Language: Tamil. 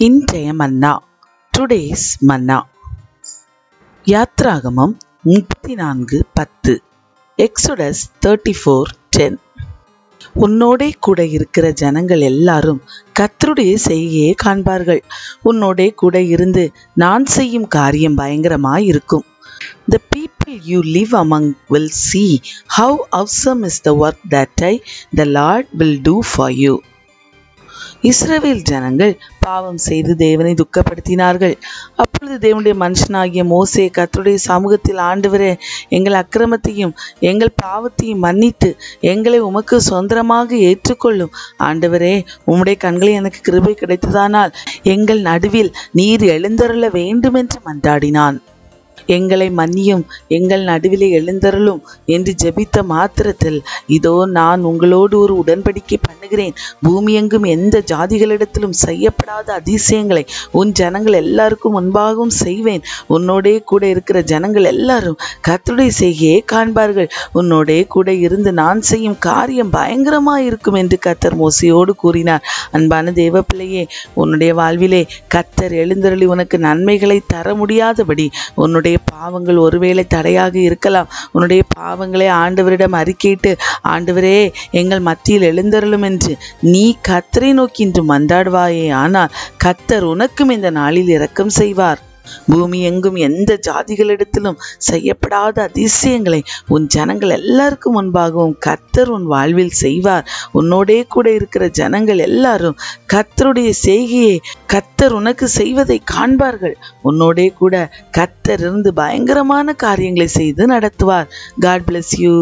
இன்றைய மன்னா. டுடேஸ் மன்னா. யாத்ராகமம் 34:10. எக்ஸோடஸ் 34:10. உன்னோடே கூட இருக்கிற ஜனங்கள் எல்லாரும் கர்த்தருடைய செய்கையை காண்பார்கள். உன்னோடே கூட இருந்து நான் செய்யும் காரியம் பயங்கரமாயிருக்கும். The people you live among will see how awesome is the work that the Lord will do for you. இஸ்ரவேல் ஜனங்கள் பாவம் செய்து தேவனை துக்கப்படுத்தினார்கள். அப்பொழுது தேவனுடைய மனுஷனாகிய மோசே கர்த்தருடைய சமூகத்தில், ஆண்டவரே, எங்கள் அக்கிரமத்தையும் எங்கள் பாவத்தையும் மன்னித்து எங்களை உமக்கு சொந்தமாக ஏற்றுக்கொள்ளும். ஆண்டவரே, உம்முடைய கண்களில் எனக்கு கிருபை கிடைத்ததானால் எங்கள் நடுவில் நீர் எழுந்தருள வேண்டும் என்று மன்றாடினான். எங்களை மன்னியும், எங்கள் நடுவிலே எழுந்தருளும் என்று ஜெபித்த மாத்திரத்தில், இதோ நான் உங்களோடு ஒரு உடன்படிக்கை பண்ணுகிறேன். பூமியெங்கும் எந்த ஜாதிகளிடத்திலும் செய்யப்படாத அதிசயங்களை உன் ஜனங்கள் எல்லாருக்கும் முன்பாகவும் செய்வேன். உன்னோடே கூட இருக்கிற ஜனங்கள் எல்லாரும் கர்த்தருடைய செய்கையை காண்பார்கள். உன்னோடே கூட இருந்து நான் செய்யும் காரியம் பயங்கரமாயிருக்கும் என்று கர்த்தர் மோசேயோடு கூறினார். அன்பான தேவ பிள்ளையே, உன்னுடைய வாழ்விலே கர்த்தர் எழுந்தருளி உனக்கு நன்மைகளை தர முடியாதபடி உன்னுடைய பாவங்கள் ஒருவேளை தடையாக இருக்கலாம். உன்னுடைய பாவங்களை ஆண்டவரிடம் அறிக்கையிட்டு, ஆண்டவரே, எங்கள் மத்தியில் எழுந்தருளும் என்று நீ கர்த்தரை நோக்கி இன்று மன்றாடுவாயே, ஆனால் கர்த்தர் உனக்கும் இந்த நாளில் இரக்கம் செய்வார். பூமி எங்கும் எந்த ஜாதிகளிடத்திலும் செய்யப்படாத அதிசயங்களை உன் ஜனங்கள் எல்லாருக்கும் முன்பாகவும் கர்த்தர் உன் வாழ்வில் செய்வார். உன்னோடே கூட இருக்கிற ஜனங்கள் எல்லாரும் கர்த்தருடைய செய்கையை கர்த்தர் உனக்கு செய்வதை காண்பார்கள். உன்னோடே கூட கர்த்தர் இருந்து பயங்கரமான காரியங்களை செய்து நடத்துவார். God bless you.